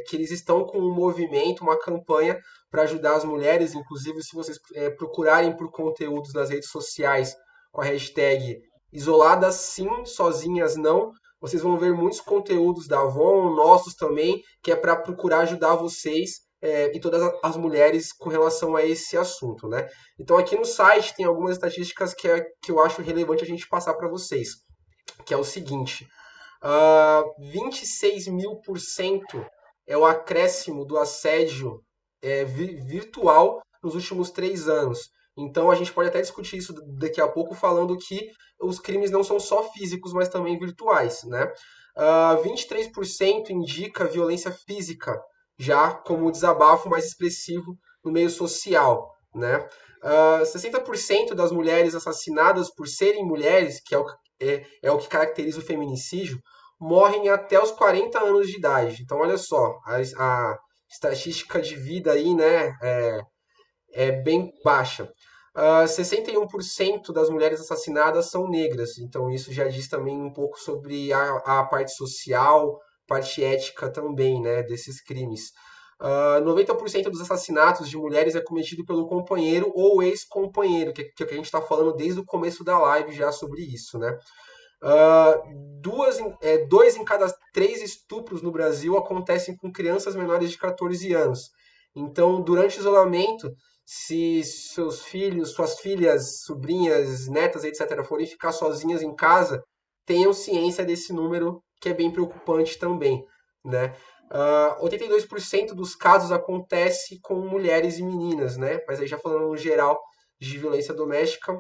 Que eles estão com um movimento, uma campanha para ajudar as mulheres. Inclusive, se vocês procurarem por conteúdos nas redes sociais com a hashtag isoladas sim, sozinhas não, vocês vão ver muitos conteúdos da Avon, nossos também, que é para procurar ajudar vocês e todas as mulheres com relação a esse assunto, né? Então aqui no site tem algumas estatísticas que eu acho relevante a gente passar para vocês, que é o seguinte: 26 mil por cento é o acréscimo do assédio virtual nos últimos 3 anos. Então a gente pode até discutir isso daqui a pouco, falando que os crimes não são só físicos, mas também virtuais, né? 23% indica violência física, já como desabafo mais expressivo no meio social, né? 60% das mulheres assassinadas por serem mulheres, que é o que caracteriza o feminicídio, morrem até os 40 anos de idade. Então, olha só, a estatística de vida aí, né, é bem baixa. 61% das mulheres assassinadas são negras, então isso já diz também um pouco sobre a parte social, parte ética também, né, desses crimes. 90% dos assassinatos de mulheres é cometido pelo companheiro ou ex-companheiro, que é o que a gente está falando desde o começo da live já sobre isso, né? Uh, 2 em cada 3 estupros no Brasil acontecem com crianças menores de 14 anos. Então, durante o isolamento, se seus filhos, suas filhas, sobrinhas, netas, etc., forem ficar sozinhas em casa, tenham ciência desse número que é bem preocupante também, né? 82% dos casos acontece com mulheres e meninas, né? Mas aí já falando no geral de violência doméstica,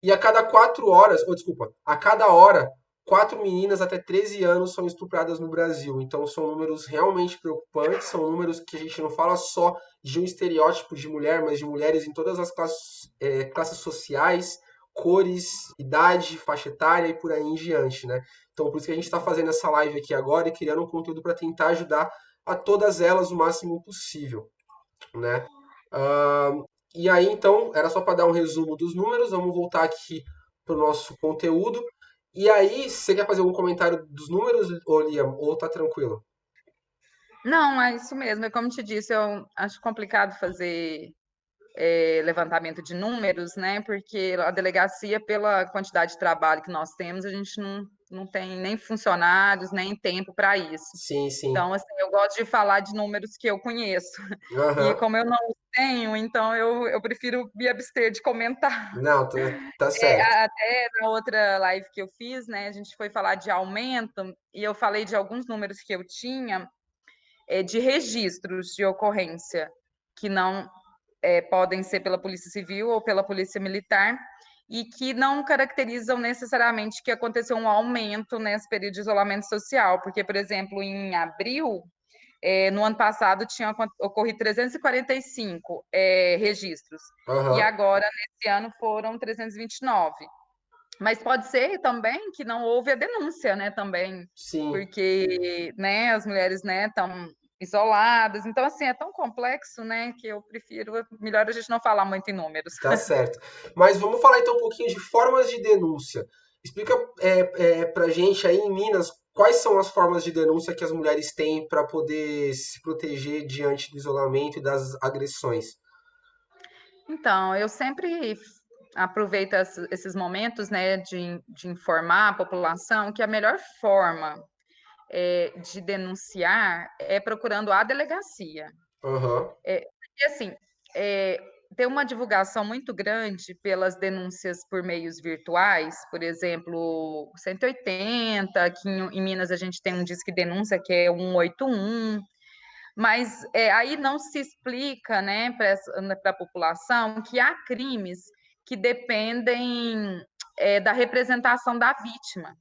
e a cada 4 horas, ou desculpa, a cada hora, 4 meninas até 13 anos são estupradas no Brasil. Então são números realmente preocupantes, são números que a gente não fala só de um estereótipo de mulher, mas de mulheres em todas as classes sociais, cores, idade, faixa etária e por aí em diante, né? Então por isso que a gente está fazendo essa live aqui agora e criando um conteúdo para tentar ajudar a todas elas o máximo possível, né? Ah, e aí, então, era só para dar um resumo dos números. Vamos voltar aqui para o nosso conteúdo. E aí, você quer fazer algum comentário dos números, ô Liam, ou tá tranquilo? Não, é isso mesmo. É como te disse, eu acho complicado fazer levantamento de números, né? Porque a delegacia, pela quantidade de trabalho que nós temos, a gente não tem nem funcionários, nem tempo para isso. Sim, sim. Então, assim, eu gosto de falar de números que eu conheço. E Aham. como eu não os tenho, então eu prefiro me abster de comentar. Não, tá certo. Até na outra live que eu fiz, né, a gente foi falar de aumento e eu falei de alguns números que eu tinha de registros de ocorrência que não podem ser pela Polícia Civil ou pela Polícia Militar e que não caracterizam necessariamente que aconteceu um aumento nesse período de isolamento social, porque, por exemplo, em abril, no ano passado, tinham ocorrido 345 registros, e Aham. agora, nesse ano, foram 329. Mas pode ser também que não houve a denúncia, né, também, Sim. porque, né, as mulheres, né, estão isoladas. Então, assim, é tão complexo, né, que eu prefiro, melhor a gente não falar muito em números. Tá certo. Mas vamos falar então um pouquinho de formas de denúncia. Explica pra gente aí em Minas quais são as formas de denúncia que as mulheres têm para poder se proteger diante do isolamento e das agressões. Então, eu sempre aproveito esses momentos, né, de informar a população que a melhor forma de denunciar é procurando a delegacia. Aham. E assim, é, tem uma divulgação muito grande pelas denúncias por meios virtuais, por exemplo, 180, aqui em Minas a gente tem um Disque Denúncia que é 181, mas aí não se explica, né, para a população que há crimes que dependem da representação da vítima.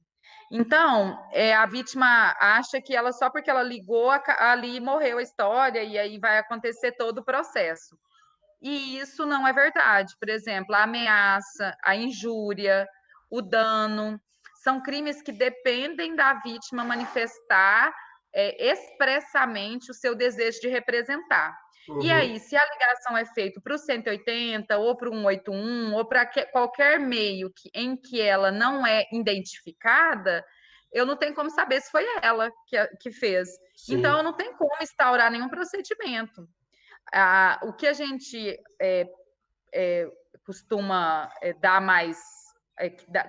Então, a vítima acha que ela só porque ela ligou ali morreu a história e aí vai acontecer todo o processo. E isso não é verdade. Por exemplo, a ameaça, a injúria, o dano, são crimes que dependem da vítima manifestar expressamente o seu desejo de representar. E Uhum. aí, se a ligação é feita para o 180 ou para o 181 ou para qualquer meio em que ela não é identificada, eu não tenho como saber se foi ela que fez. Então, Sim. eu não tenho como instaurar nenhum procedimento. O que a gente costuma dar mais.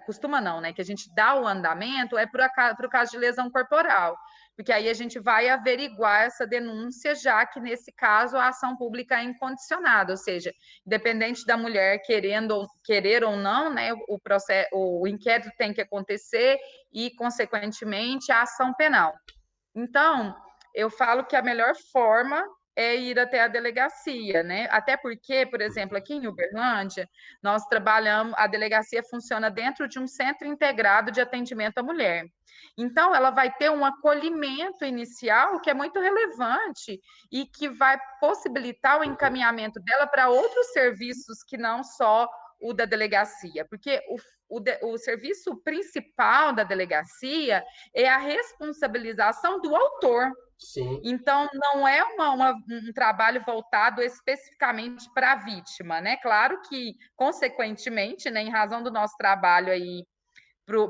Costuma não, né? Que a gente dá o andamento é para o caso de lesão corporal, porque aí a gente vai averiguar essa denúncia, já que nesse caso a ação pública é incondicionada, ou seja, independente da mulher querer ou não, né? O processo, o inquérito tem que acontecer e, consequentemente, a ação penal. Então, eu falo que a melhor forma é ir até a delegacia, né? Até porque, por exemplo, aqui em Uberlândia, nós trabalhamos, a delegacia funciona dentro de um centro integrado de atendimento à mulher. Então, ela vai ter um acolhimento inicial que é muito relevante e que vai possibilitar o encaminhamento dela para outros serviços que não só o da delegacia, porque o serviço principal da delegacia é a responsabilização do autor. Sim. Então, não é um trabalho voltado especificamente para a vítima, né? Claro que, consequentemente, né, em razão do nosso trabalho aí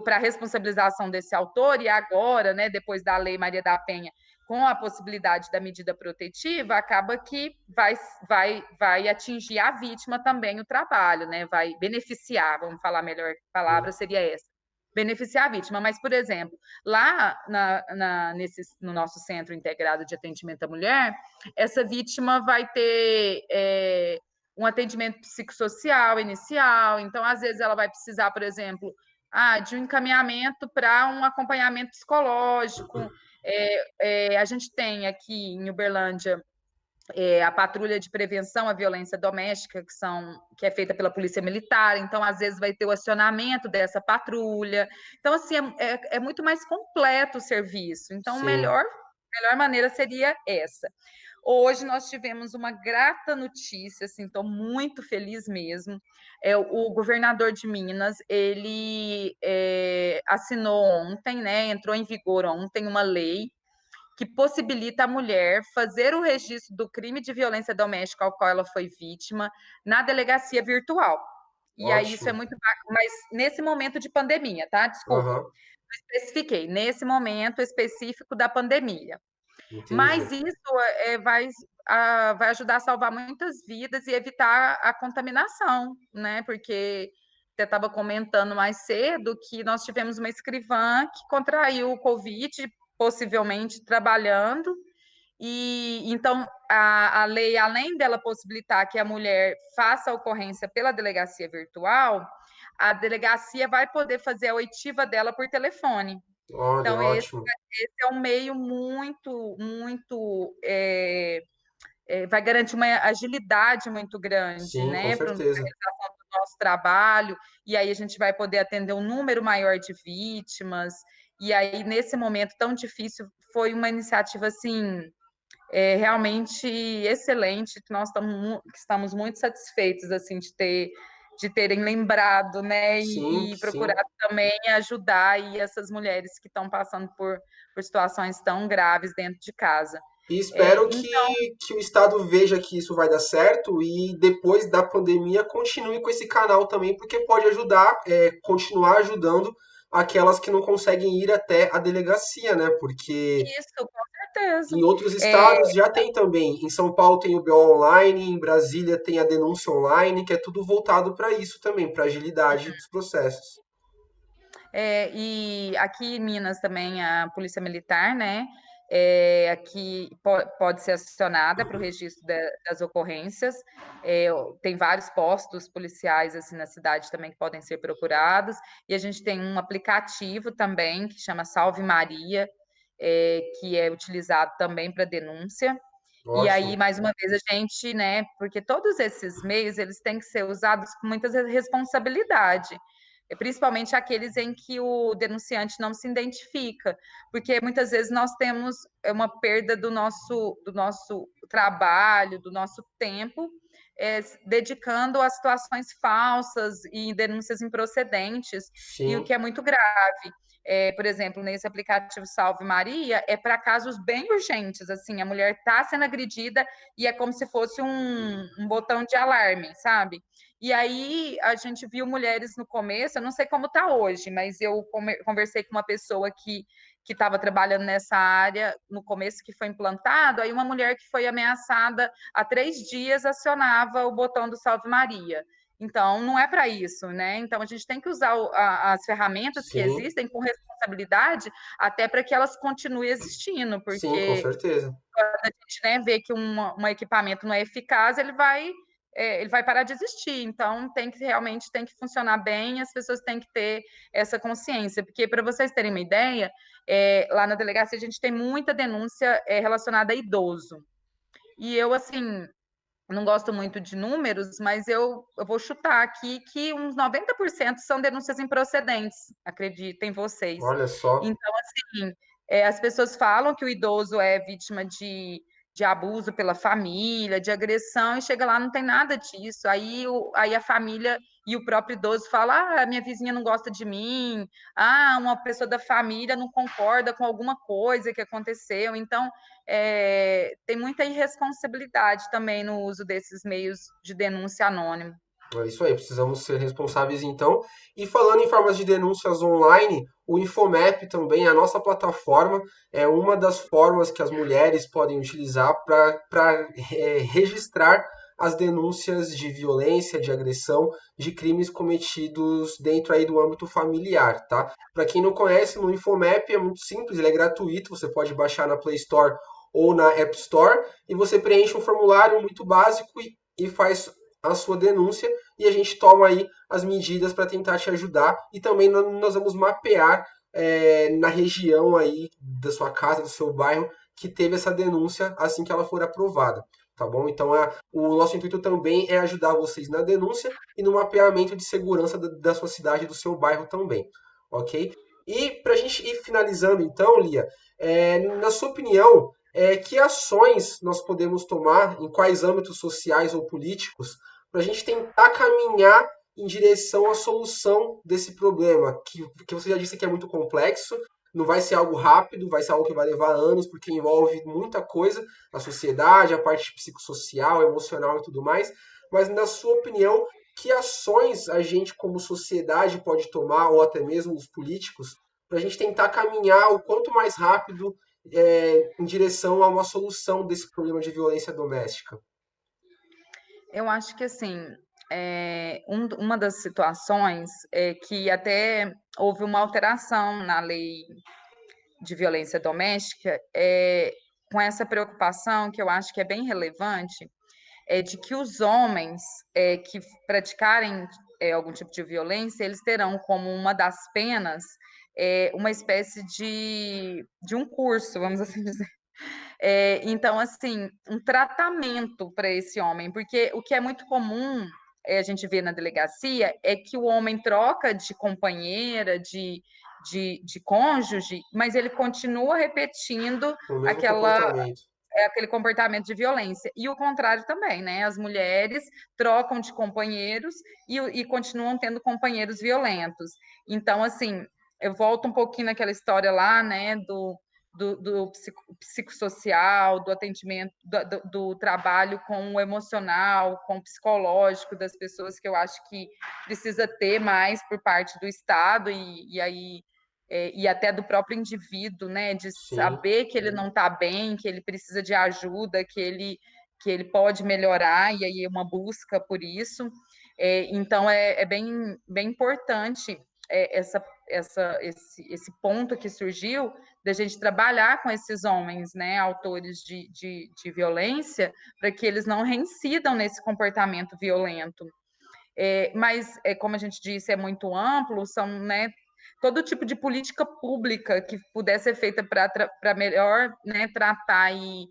para a responsabilização desse autor, e agora, né, depois da Lei Maria da Penha, com a possibilidade da medida protetiva, acaba que vai atingir a vítima também o trabalho, né? Vai beneficiar, vamos falar melhor, a palavra seria essa, beneficiar a vítima. Mas, por exemplo, lá no nosso Centro Integrado de Atendimento à Mulher, essa vítima vai ter um atendimento psicossocial inicial, então, às vezes, ela vai precisar, por exemplo, de um encaminhamento para um acompanhamento psicológico. A gente tem aqui em Uberlândia a patrulha de prevenção à violência doméstica, que é feita pela Polícia Militar, então, às vezes, vai ter o acionamento dessa patrulha. Então, assim, é muito mais completo o serviço. Então, a Sim. melhor maneira seria essa. Hoje nós tivemos uma grata notícia, assim, estou muito feliz mesmo. O governador de Minas, ele assinou ontem, né, entrou em vigor ontem uma lei que possibilita a mulher fazer o registro do crime de violência doméstica ao qual ela foi vítima na delegacia virtual. E aí isso é Ótimo. muito bacana, mas nesse momento de pandemia, tá? Desculpa, Aham. não especifiquei, nesse momento específico da pandemia. Entendi. Mas isso vai ajudar a salvar muitas vidas e evitar a contaminação, né? Porque você estava comentando mais cedo que nós tivemos uma escrivã que contraiu o Covid, possivelmente trabalhando, e então a lei, além dela possibilitar que a mulher faça a ocorrência pela delegacia virtual, a delegacia vai poder fazer a oitiva dela por telefone. Olha, Então, ótimo. esse é um meio muito vai garantir uma agilidade muito grande, Sim, com né, para a certeza. realização do nosso trabalho, e aí a gente vai poder atender um número maior de vítimas, e aí nesse momento tão difícil, foi uma iniciativa, assim, realmente excelente, que nós estamos muito satisfeitos, assim, de ter de terem lembrado, né, Sim, e sim. procurado também ajudar aí essas mulheres que estão passando por situações tão graves dentro de casa. E espero Então, que o Estado veja que isso vai dar certo e depois da pandemia continue com esse canal também, porque pode ajudar, continuar ajudando aquelas que não conseguem ir até a delegacia, né? Porque isso, com certeza. em outros É, estados já tem também. Em São Paulo tem o BO online, em Brasília tem a denúncia online, que é tudo voltado para isso também, para agilidade dos processos. E aqui em Minas também a Polícia Militar, né? Aqui pode ser acionada para o registro das ocorrências. Tem vários postos policiais assim na cidade também que podem ser procurados. E a gente tem um aplicativo também que chama Salve Maria, que é utilizado também para denúncia. E aí, Ótimo. mais uma vez, a gente, né? Porque todos esses meios eles têm que ser usados com muita responsabilidade, principalmente aqueles em que o denunciante não se identifica, porque muitas vezes nós temos uma perda do nosso trabalho, do nosso tempo, dedicando a situações falsas e denúncias improcedentes, e o Sim, que é muito grave. Por exemplo, nesse aplicativo Salve Maria, é para casos bem urgentes, assim, a mulher está sendo agredida e é como se fosse um botão de alarme, sabe? E aí a gente viu mulheres no começo, eu não sei como está hoje, mas eu conversei com uma pessoa que estava trabalhando nessa área no começo que foi implantado, aí uma mulher que foi ameaçada há 3 dias acionava o botão do Salve Maria. Então, não é para isso, né? Então, a gente tem que usar as ferramentas que sim, existem com responsabilidade, até para que elas continuem existindo, sim, com porque certeza. quando a gente, né, vê que um equipamento não é eficaz, ele vai parar de existir. Então, realmente tem que funcionar bem, as pessoas têm que ter essa consciência. Porque, para vocês terem uma ideia, lá na delegacia a gente tem muita denúncia relacionada a idoso. E eu, assim, não gosto muito de números, mas eu vou chutar aqui que uns 90% são denúncias improcedentes, acreditem vocês. Olha só. Então, assim, as pessoas falam que o idoso é vítima de abuso pela família, de agressão, e chega lá, não tem nada disso. Aí a família e o próprio idoso fala: minha vizinha não gosta de mim, uma pessoa da família não concorda com alguma coisa que aconteceu. Então, tem muita irresponsabilidade também no uso desses meios de denúncia anônima. É isso aí, precisamos ser responsáveis então. E falando em formas de denúncias online, o Infomap também, a nossa plataforma, é uma das formas que as mulheres podem utilizar para registrar as denúncias de violência, de agressão, de crimes cometidos dentro aí do âmbito familiar, tá? Para quem não conhece, no Infomap é muito simples, ele é gratuito, você pode baixar na Play Store ou na App Store e você preenche um formulário muito básico e faz a sua denúncia e a gente toma aí as medidas para tentar te ajudar e também nós vamos mapear na região aí da sua casa, do seu bairro, que teve essa denúncia assim que ela for aprovada, tá bom? Então o nosso intuito também é ajudar vocês na denúncia e no mapeamento de segurança da sua cidade, do seu bairro também, ok? E para a gente ir finalizando então, Lia, na sua opinião, que ações nós podemos tomar em quais âmbitos sociais ou políticos para a gente tentar caminhar em direção à solução desse problema, que você já disse que é muito complexo, não vai ser algo rápido, vai ser algo que vai levar anos, porque envolve muita coisa, a sociedade, a parte psicossocial, emocional e tudo mais, mas na sua opinião, que ações a gente como sociedade pode tomar, ou até mesmo os políticos, para a gente tentar caminhar o quanto mais rápido em direção a uma solução desse problema de violência doméstica? Eu acho que, assim, uma das situações é que até houve uma alteração na lei de violência doméstica, com essa preocupação, que eu acho que é bem relevante, de que os homens que praticarem algum tipo de violência, eles terão como uma das penas uma espécie de um curso, vamos assim dizer. Então, assim, um tratamento para esse homem, porque o que é muito comum a gente vê na delegacia é que o homem troca de companheira, de cônjuge, mas ele continua repetindo Com o mesmo aquela comportamento. é aquele comportamento de violência. E o contrário também, né? As mulheres trocam de companheiros e continuam tendo companheiros violentos. Então, assim, eu volto um pouquinho naquela história lá, né, do psicossocial, do atendimento, do trabalho com o emocional, com o psicológico das pessoas, que eu acho que precisa ter mais por parte do Estado e aí e até do próprio indivíduo, né, de Sim, saber que ele não está bem, que ele precisa de ajuda, que ele pode melhorar, e aí uma busca por isso. Então, é bem importante esse ponto que surgiu da gente trabalhar com esses homens, né, autores de violência, para que eles não reincidam nesse comportamento violento. Mas, como a gente disse, é muito amplo, são, né, todo tipo de política pública que puder ser feita para melhor, né, tratar aí,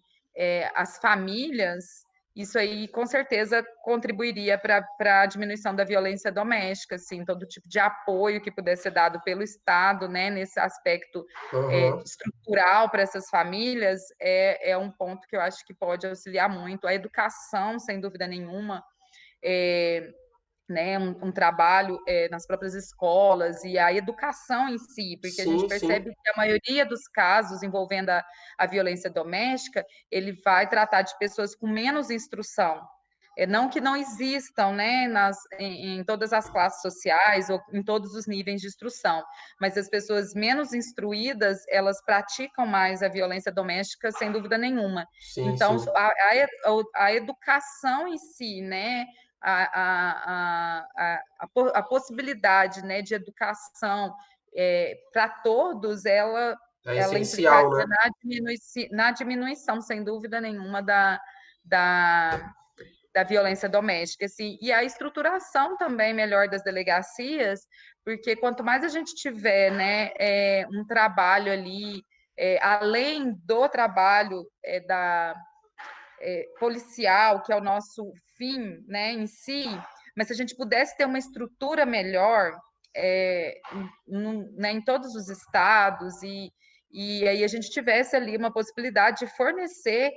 as famílias, isso aí com certeza contribuiria para a diminuição da violência doméstica, assim, todo tipo de apoio que pudesse ser dado pelo Estado, né, nesse aspecto aham, estrutural para essas famílias, é um ponto que eu acho que pode auxiliar muito. A educação, sem dúvida nenhuma, é, né, um trabalho nas próprias escolas e a educação em si, porque a gente sim, sim, percebe que a maioria dos casos envolvendo a violência doméstica, ele vai tratar de pessoas com menos instrução. Não que não existam, né, em todas as classes sociais ou em todos os níveis de instrução, mas as pessoas menos instruídas, elas praticam mais a violência doméstica, sem dúvida nenhuma. sim, Então, sim, a educação em si, né, a possibilidade, né, de educação para todos, é ela implicaria essencial, né? na diminuição, sem dúvida nenhuma, da, da violência doméstica, assim, e a estruturação também melhor das delegacias, porque quanto mais a gente tiver, né, um trabalho ali, além do trabalho policial, que é o nosso fim, né, em si, mas se a gente pudesse ter uma estrutura melhor né, em todos os estados e aí a gente tivesse ali uma possibilidade de fornecer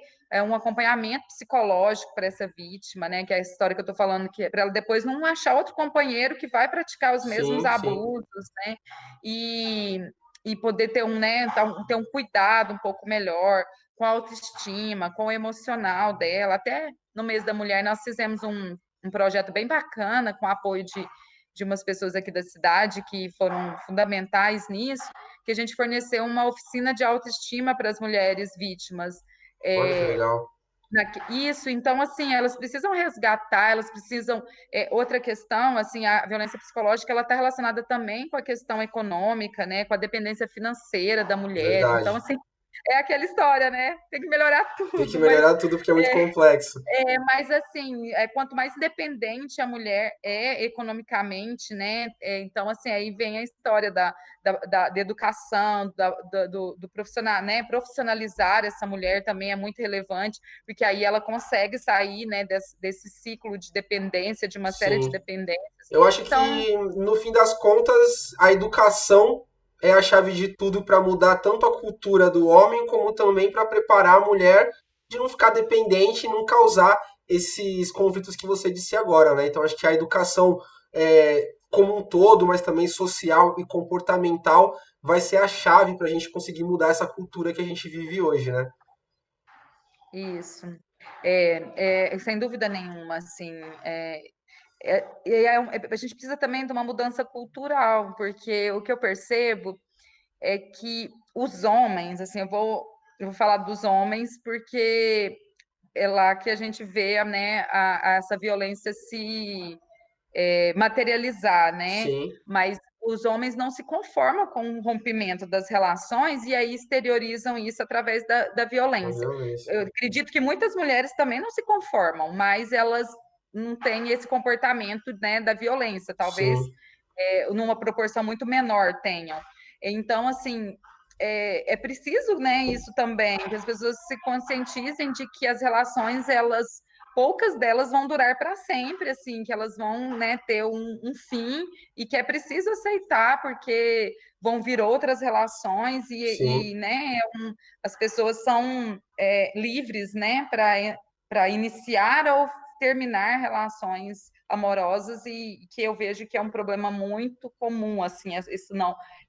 um acompanhamento psicológico para essa vítima, né? Que é a história que eu estou falando, que é para ela depois não achar outro companheiro que vai praticar os mesmos Sim, sim, abusos, né? E, e poder ter né, ter um cuidado um pouco melhor com a autoestima, com o emocional dela. Até no mês da mulher nós fizemos um projeto bem bacana com o apoio de umas pessoas aqui da cidade que foram fundamentais nisso, que a gente forneceu uma oficina de autoestima para as mulheres vítimas. olha que É, legal. isso, então, assim, elas precisam resgatar, elas precisam. Outra questão, assim, a violência psicológica, ela está relacionada também com a questão econômica, né, com a dependência financeira da mulher. Então, Verdade. assim, é aquela história, né? Tem que melhorar Tem que tudo, melhorar tudo porque é muito complexo. mas assim, quanto mais independente a mulher é economicamente, né? Então, assim, aí vem a história da educação, do profissional, né? Profissionalizar essa mulher também é muito relevante, porque aí ela consegue sair, né, desse ciclo de dependência, de uma série de Sim. dependências. Eu acho Então, que, no fim das contas, a educação é a chave de tudo para mudar tanto a cultura do homem, como também para preparar a mulher de não ficar dependente e não causar esses conflitos que você disse agora, né? Então, acho que a educação como um todo, mas também social e comportamental, vai ser a chave para a gente conseguir mudar essa cultura que a gente vive hoje, né? isso. Sem dúvida nenhuma, assim, a gente precisa também de uma mudança cultural, porque o que eu percebo é que os homens, assim, eu vou falar dos homens, porque é lá que a gente vê, né, essa violência se materializar, né? Sim, Mas os homens não se conformam com o rompimento das relações e aí exteriorizam isso através da a violência. violência. Eu acredito que muitas mulheres também não se conformam, mas elas não têm esse comportamento, né, da violência, talvez Sim, numa proporção muito menor tenham. Então, assim, preciso, né, isso também, que as pessoas se conscientizem de que as relações, elas poucas delas vão durar para sempre, assim, que elas vão, né, ter um fim e que é preciso aceitar, porque vão vir outras relações Sim. né, as pessoas são livres, né, para iniciar ou terminar relações amorosas e que eu vejo que é um problema muito comum, assim,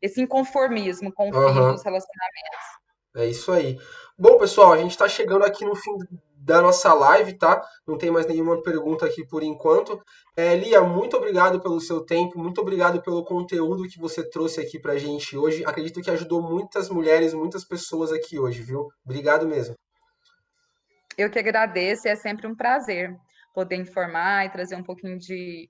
esse inconformismo com o fim dos Aham. relacionamentos. É isso aí. Bom, pessoal, a gente está chegando aqui no fim da nossa live, tá? Não tem mais nenhuma pergunta aqui por enquanto. Lia, muito obrigado pelo seu tempo, muito obrigado pelo conteúdo que você trouxe aqui pra gente hoje. Acredito que ajudou muitas mulheres, muitas pessoas aqui hoje, viu? Obrigado mesmo. Eu que agradeço, e é sempre um prazer poder informar e trazer um pouquinho de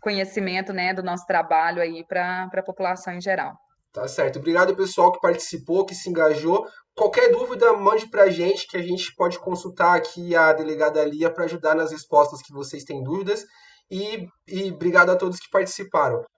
conhecimento, né, do nosso trabalho aí para a população em geral. Tá certo. Obrigado, pessoal, que participou, que se engajou. Qualquer dúvida, mande pra gente, que a gente pode consultar aqui a delegada Lia para ajudar nas respostas que vocês têm dúvidas. E obrigado a todos que participaram.